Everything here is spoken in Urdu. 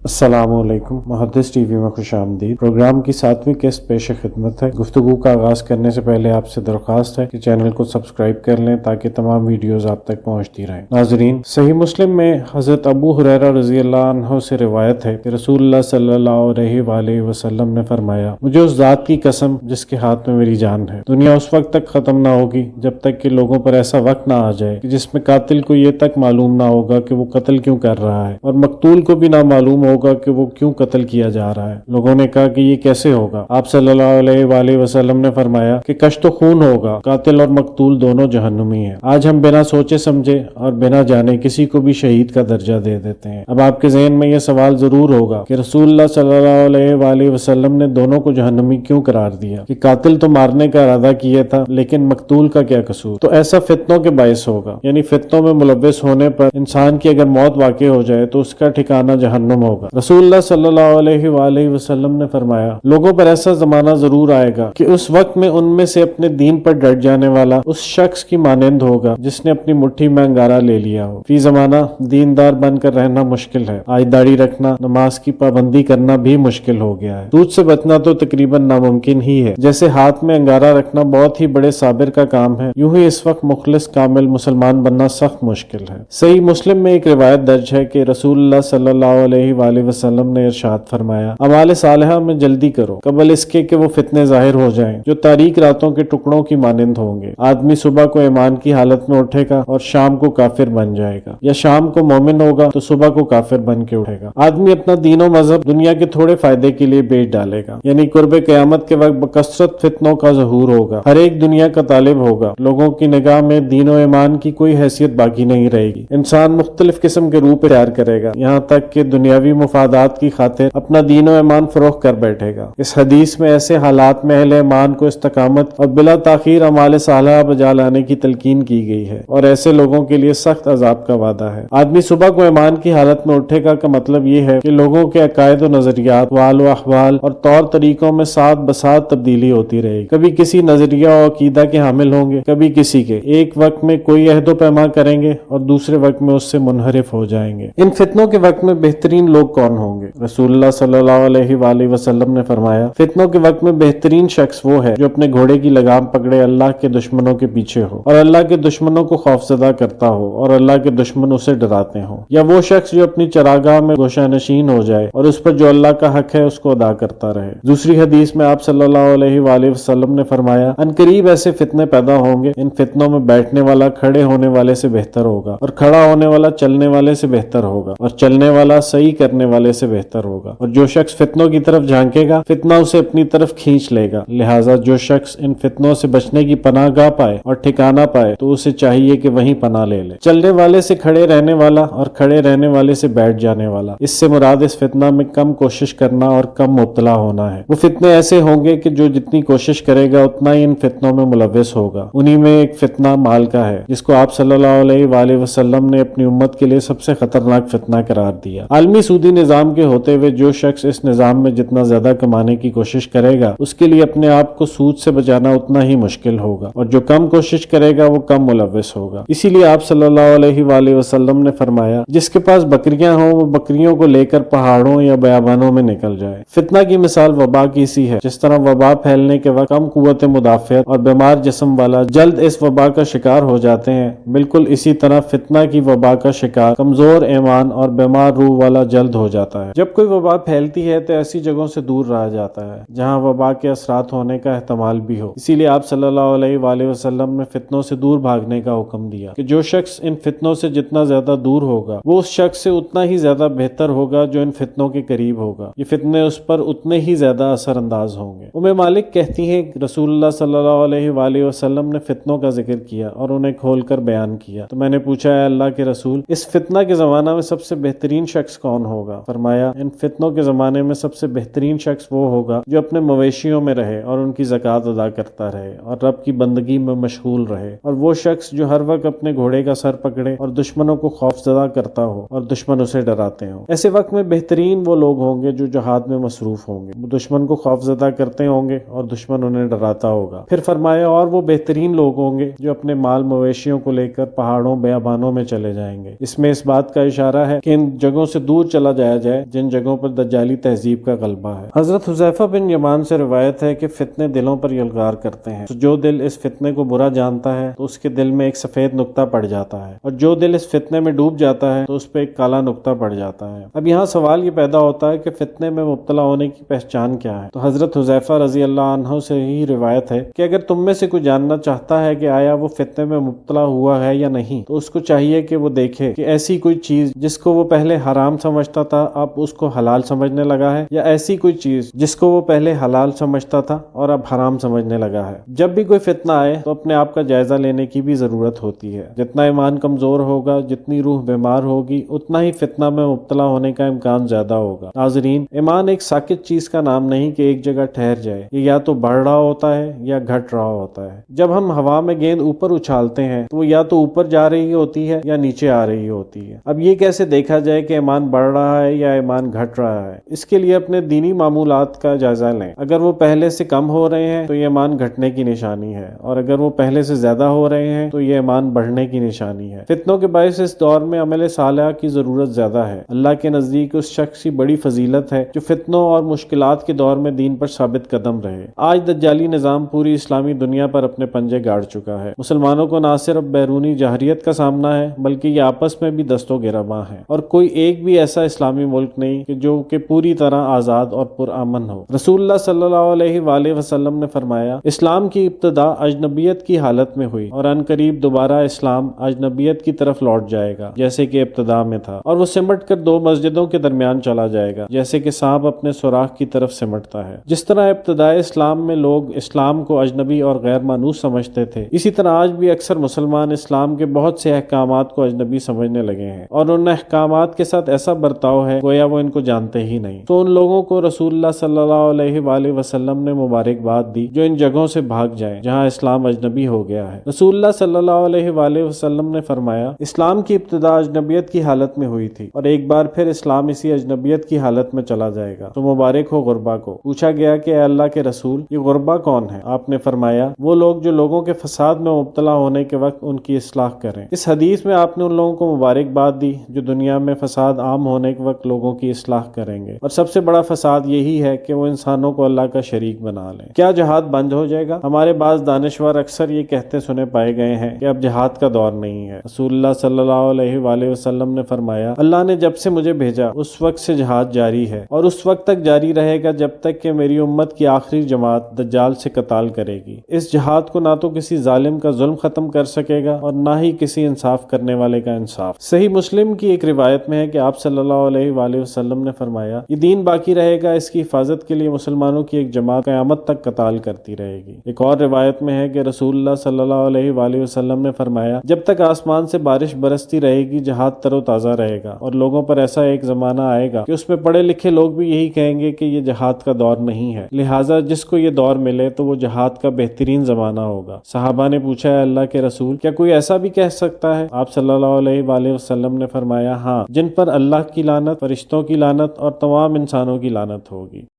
السلام علیکم، محدث ٹی وی میں خوش آمدید۔ پروگرام کی 7ویں قسط پیش خدمت ہے۔ گفتگو کا آغاز کرنے سے پہلے آپ سے درخواست ہے کہ چینل کو سبسکرائب کر لیں تاکہ تمام ویڈیوز آپ تک پہنچتی رہیں۔ ناظرین، صحیح مسلم میں حضرت ابو ہریرہ رضی اللہ عنہ سے روایت ہے کہ رسول اللہ صلی اللہ علیہ وآلہ وسلم نے فرمایا، مجھے اس ذات کی قسم جس کے ہاتھ میں میری جان ہے، دنیا اس وقت تک ختم نہ ہوگی جب تک کہ لوگوں پر ایسا وقت نہ آ جائے کہ جس میں قاتل کو یہ تک معلوم نہ ہوگا کہ وہ قتل کیوں کر رہا ہے، اور مقتول کو بھی نہ معلوم ہوگا کہ وہ کیوں قتل کیا جا رہا ہے۔ لوگوں نے کہا کہ یہ کیسے ہوگا؟ آپ صلی اللہ علیہ وآلہ وسلم نے فرمایا کہ کشت و خون ہوگا، قاتل اور مقتول دونوں جہنمی ہیں۔ آج ہم بنا سوچے سمجھے اور بنا جانے کسی کو بھی شہید کا درجہ دے دیتے ہیں۔ اب آپ کے ذہن میں یہ سوال ضرور ہوگا کہ رسول اللہ صلی اللہ علیہ وآلہ وسلم نے دونوں کو جہنمی کیوں قرار دیا؟ کہ قاتل تو مارنے کا ارادہ کیا تھا لیکن مقتول کا کیا قصور؟ تو ایسا فتنوں کے باعث ہوگا، یعنی فتنوں میں ملوث ہونے پر انسان کی اگر موت واقع ہو جائے تو اس کا ٹھکانہ جہنم ہوگا۔ رسول اللہ صلی اللہ علیہ وآلہ وسلم نے فرمایا، لوگوں پر ایسا زمانہ ضرور آئے گا کہ اس وقت میں ان میں سے اپنے دین پر ڈٹ جانے والا اس شخص کی مانند ہوگا جس نے اپنی مٹھی میں انگارہ لے لیا ہو۔ فی زمانہ دیندار بن کر رہنا مشکل ہے، آج داڑھی رکھنا، نماز کی پابندی کرنا بھی مشکل ہو گیا ہے، سود سے بچنا تو تقریباً ناممکن ہی ہے۔ جیسے ہاتھ میں انگارہ رکھنا بہت ہی بڑے صابر کا کام ہے، یوں ہی اس وقت مخلص کامل مسلمان بننا سخت مشکل ہے۔ صحیح مسلم میں ایک روایت درج ہے کہ رسول اللہ صلی اللہ علیہ وآلہ وسلم نے ارشاد فرمایا، اعمال صالحہ میں جلدی کرو قبل اس کے کہ وہ فتنے ظاہر ہو جائیں جو تاریک راتوں کے ٹکڑوں کی مانند ہوں گے۔ آدمی صبح کو ایمان کی حالت میں اٹھے گا اور شام کو کافر بن جائے گا، یا شام کو مومن ہوگا تو صبح کو کافر بن کے اٹھے گا۔ آدمی اپنا دین و مذہب دنیا کے تھوڑے فائدے کے لیے بیچ ڈالے گا، یعنی قرب قیامت کے وقت بکثرت فتنوں کا ظہور ہوگا، ہر ایک دنیا کا طالب ہوگا، لوگوں کی نگاہ میں دین و ایمان کی کوئی حیثیت باقی نہیں رہے گی، انسان مختلف قسم کے روپ اختیار کرے گا، یہاں تک کہ دنیاوی مفادات کی خاطر اپنا دین و ایمان فروخت کر بیٹھے گا۔ اس حدیث میں ایسے حالات میں اہل ایمان کو استقامت اور بلا تاخیر اعمال صالحہ بجا لانے کی تلقین کی گئی ہے، اور ایسے لوگوں کے لیے سخت عذاب کا وعدہ ہے۔ آدمی صبح کو ایمان کی حالت میں اٹھے گا کا مطلب یہ ہے کہ لوگوں کے عقائد و نظریات، اقوال و احوال اور طور طریقوں میں ساتھ بساتھ تبدیلی ہوتی رہے گی۔ کبھی کسی نظریہ و عقیدہ کے حامل ہوں گے، کبھی کسی کے، ایک وقت میں کوئی عہد و پیما کریں گے اور دوسرے وقت میں اس سے منحرف ہو جائیں گے۔ ان فتنوں کے وقت میں بہترین لوگ کون ہوں گے؟ رسول اللہ صلی اللہ علیہ وآلہ وسلم نے فرمایا، فتنوں کے وقت میں بہترین شخص وہ ہے جو اپنے گھوڑے کی لگام پکڑے اللہ کے دشمنوں کے پیچھے ہو اور اللہ کے دشمنوں کو خوفزدہ کرتا ہو اور اللہ کے دشمن اسے ڈراتے ہوں، یا وہ شخص جو اپنی چراگاہ میں گوشہ نشین ہو جائے اور اس پر جو اللہ کا حق ہے اس کو ادا کرتا رہے۔ دوسری حدیث میں آپ صلی اللہ علیہ وآلہ وسلم نے فرمایا، ان قریب ایسے فتنے پیدا ہوں گے، ان فتنوں میں بیٹھنے والا کھڑے ہونے والے سے بہتر ہوگا، اور کھڑا ہونے والا چلنے والے سے بہتر ہوگا، اور چلنے والا صحیح کرنے والے سے بہتر ہوگا، اور جو شخص فتنوں کی طرف جھانکے گا فتنہ اسے اپنی طرف کھینچ لے گا۔ لہٰذا جو شخص ان فتنوں سے بچنے کی پناہ گاہ پائے اور ٹھکانہ پائے تو اسے چاہیے کہ وہیں پناہ لے لے۔ چلنے والے سے کھڑے رہنے والا اور کھڑے رہنے والے سے بیٹھ جانے والا، اس سے مراد اس فتنہ میں کم کوشش کرنا اور کم مبتلا ہونا ہے۔ وہ فتنے ایسے ہوں گے کہ جو جتنی کوشش کرے گا اتنا ہی ان فتنوں میں ملوث ہوگا۔ انہی میں ایک فتنہ مال کا ہے جس کو آپ صلی اللہ علیہ وآلہ وسلم نے اپنی امت کے لیے سب سے خطرناک فتنہ قرار دیا۔ عالمی سودی نظام کے ہوتے ہوئے جو شخص اس نظام میں جتنا زیادہ کمانے کی کوشش کرے گا اس کے لیے اپنے آپ کو سود سے بچانا اتنا ہی مشکل ہوگا، اور جو کم کوشش کرے گا وہ کم ملوث ہوگا۔ اسی لیے آپ صلی اللہ علیہ وآلہ وسلم نے فرمایا، جس کے پاس بکریاں ہوں وہ بکریوں کو لے کر پہاڑوں یا بیابانوں میں نکل جائے۔ فتنہ کی مثال وبا کی سی ہے، جس طرح وبا پھیلنے کے وقت کم قوت مدافعت اور بیمار جسم والا جلد اس وبا کا شکار ہو جاتے ہیں، بالکل اسی طرح فتنہ کی وبا کا شکار کمزور ایمان اور بیمار روح والا جلد ہو جاتا ہے۔ جب کوئی وبا پھیلتی ہے تو ایسی جگہوں سے دور رہا جاتا ہے جہاں وبا کے اثرات ہونے کا احتمال بھی ہو۔ اسی لیے آپ صلی اللہ علیہ وآلہ وسلم نے فتنوں سے دور بھاگنے کا حکم دیا کہ جو شخص ان فتنوں سے جتنا زیادہ دور ہوگا وہ اس شخص سے اتنا ہی زیادہ بہتر ہوگا جو ان فتنوں کے قریب ہوگا، یہ فتنے اس پر اتنے ہی زیادہ اثر انداز ہوں گے۔ مالک کہتی ہیں کہ رسول اللہ صلی اللہ علیہ وآلہ وسلم نے فتنوں کا ذکر کیا اور انہیں کھول کر بیان کیا، تو میں نے پوچھا، اے اللہ کے رسول، اس فتنہ کے زمانہ میں سب سے بہترین شخص کون ہوگا؟ فرمایا، ان فتنوں کے زمانے میں سب سے بہترین شخص وہ ہوگا جو اپنے مویشیوں میں رہے اور ان کی زکوٰۃ ادا کرتا رہے اور رب کی بندگی میں مشغول رہے، اور وہ شخص جو ہر وقت اپنے گھوڑے کا سر پکڑے اور دشمنوں کو خوف زدہ کرتا ہو اور دشمن اسے ڈراتے ہوں۔ ایسے وقت میں بہترین وہ لوگ ہوں گے جو جہاد میں مصروف ہوں گے، وہ دشمن کو خوف زدہ کرتے ہوں گے اور دشمن انہیں ڈراتا ہوگا۔ پھر فرمایا، اور وہ بہترین لوگ ہوں گے جو اپنے مال مویشیوں کو لے کر پہاڑوں بیابانوں میں چلے جائیں گے۔ اس میں اس بات کا اشارہ ہے کہ ان جگہوں سے دور چلا جایا جائے جن جگہوں پر دجالی تہذیب کا غلبہ ہے۔ حضرت حذیفہ بن یمان سے روایت ہے کہ فتنے دلوں پر یلغار کرتے ہیں، تو جو دل اس فتنے کو برا جانتا ہے تو اس کے دل میں ایک سفید نقطہ پڑ جاتا ہے، اور جو دل اس فتنے میں ڈوب جاتا ہے تو اس پہ ایک کالا نقطہ پڑ جاتا ہے۔ اب یہاں سوال یہ پیدا ہوتا ہے کہ فتنے میں مبتلا ہونے کی پہچان کیا ہے؟ تو حضرت حذیفہ رضی اللہ عنہ سے ہی روایت ہے کہ اگر تم میں سے کوئی جاننا چاہتا ہے کہ آیا وہ فتنے میں مبتلا ہوا ہے یا نہیں، تو اس کو چاہیے کہ وہ دیکھے کہ ایسی کوئی چیز جس کو وہ پہلے حرام سمجھتا تھا اب اس کو حلال سمجھنے لگا ہے، یا ایسی کوئی چیز جس کو وہ پہلے حلال سمجھتا تھا اور اب حرام سمجھنے لگا ہے۔ جب بھی کوئی فتنہ آئے تو اپنے آپ کا جائزہ لینے کی بھی ضرورت ہوتی ہے۔ جتنا ایمان کمزور ہوگا، جتنی روح بیمار ہوگی، اتنا ہی فتنہ میں مبتلا ہونے کا امکان زیادہ ہوگا۔ ناظرین، ایمان ایک ساکت چیز کا نام نہیں کہ ایک جگہ ٹھہر جائے، یہ یا تو بڑھ رہا ہوتا ہے یا گھٹ رہا ہوتا ہے۔ جب ہم ہوا میں گیند اوپر اچھالتے ہیں تو وہ یا تو اوپر جا رہی ہوتی ہے یا نیچے آ رہی ہوتی ہے۔ اب یہ کیسے دیکھا جائے کہ ایمان بڑھ رہا ہے یا ایمان گھٹ رہا ہے؟ اس کے لیے اپنے دینی معمولات کا جائزہ لیں۔ اگر وہ پہلے سے کم ہو رہے ہیں تو یہ ایمان گھٹنے کی نشانی ہے، اور اگر وہ پہلے سے زیادہ ہو رہے ہیں تو یہ ایمان بڑھنے کی نشانی ہے۔ فتنوں کے باعث اس دور میں عمل صالحہ کی ضرورت زیادہ ہے۔ اللہ کے نزدیک اس شخص کی بڑی فضیلت ہے جو فتنوں اور مشکلات کے دور میں دین پر ثابت قدم رہے۔ آج دجالی نظام پوری اسلامی دنیا پر اپنے پنجے گاڑ چکا ہے۔ مسلمانوں کو نہ صرف بیرونی جہریت کا سامنا ہے بلکہ یہ آپس میں بھی دست و گریباں ہیں، اور کوئی ایک بھی ایسا اسلامی ملک نہیں کہ جو کہ پوری طرح آزاد اور پرامن ہو۔ رسول اللہ صلی اللہ علیہ وآلہ وسلم نے فرمایا، اسلام کی ابتدا اجنبیت کی حالت میں ہوئی، اور ان قریب دوبارہ اسلام اجنبیت کی طرف لوٹ جائے گا جیسے کہ ابتدا میں تھا، اور وہ سمٹ کر دو مسجدوں کے درمیان چلا جائے گا جیسے کہ سانپ اپنے سوراخ کی طرف سمٹتا ہے۔ جس طرح ابتدائے اسلام میں لوگ اسلام کو اجنبی اور غیر مانوس سمجھتے تھے، اسی طرح آج بھی اکثر مسلمان اسلام کے بہت سے احکامات کو اجنبی سمجھنے لگے ہیں، اور ان احکامات کے ساتھ ایسا برتاؤ ہے گویا وہ ان کو جانتے ہی نہیں۔ تو ان لوگوں کو رسول اللہ صلی اللہ علیہ وآلہ وسلم نے مبارکباد دی جو ان جگہوں سے بھاگ جائیں جہاں اسلام اجنبی ہو گیا ہے۔ رسول اللہ صلی اللہ علیہ وآلہ وسلم نے فرمایا، اسلام کی ابتدا اجنبیت کی حالت میں ہوئی تھی، اور ایک بار پھر اسلام اسی اجنبیت کی حالت میں چلا جائے گا، تو مبارک ہو غربا کو۔ پوچھا گیا کہ اے اللہ کے رسول، یہ غربا کون ہے؟ آپ نے فرمایا، وہ لوگ جو لوگوں کے فساد میں مبتلا ہونے کے وقت ان کی اصلاح کریں۔ اس حدیث میں آپ نے ان لوگوں کو مبارکباد دی جو دنیا میں فساد عام ہونے کے وقت لوگوں کی اصلاح کریں گے، اور سب سے بڑا فساد یہی ہے کہ وہ انسانوں کو اللہ کا شریک بنا لیں۔ کیا جہاد بند ہو جائے گا؟ ہمارے بعض دانشور اکثر یہ کہتے سنے پائے گئے ہیں کہ اب جہاد کا دور نہیں ہے۔ رسول اللہ صلی اللہ علیہ وآلہ وسلم نے فرمایا، اللہ نے جب سے مجھے بھیجا اس وقت سے جہاد جاری ہے، اور اس وقت تک جاری رہے گا جب تک کہ میری امت کی آخری جماعت دجال سے قتال کرے گی۔ اس جہاد کو نہ تو کسی ظالم کا ظلم ختم کر سکے گا اور نہ ہی کسی انصاف کرنے والے کا انصاف۔ صحیح مسلم کی ایک روایت میں ہے کہ آپ صلی اللہ علیہ وآلہ وسلم نے فرمایا، یہ دین باقی رہے گا، اس کی حفاظت کے لیے مسلمانوں کی ایک جماعت قیامت تک قتال کرتی رہے گی۔ ایک اور روایت میں ہے کہ رسول اللہ صلی اللہ علیہ وآلہ وسلم نے فرمایا، جب تک آسمان سے بارش برستی رہے گی جہاد تر و تازہ رہے گا، اور لوگوں پر ایسا ایک زمانہ آئے گا کہ اس میں پڑھے لکھے لوگ بھی یہی کہیں گے کہ یہ جہاد کا دور نہیں ہے، لہٰذا جس کو یہ دور ملے تو وہ جہاد کا بہترین زمانہ ہوگا۔ صحابہ نے پوچھا، ہے اللہ کے رسول، کیا کوئی ایسا بھی کہہ سکتا ہے؟ آپ صلی اللہ علیہ وآلہ وسلم نے فرمایا، ہاں، جن پر اللہ کی لعنت، فرشتوں کی لعنت اور تمام انسانوں کی لعنت ہوگی۔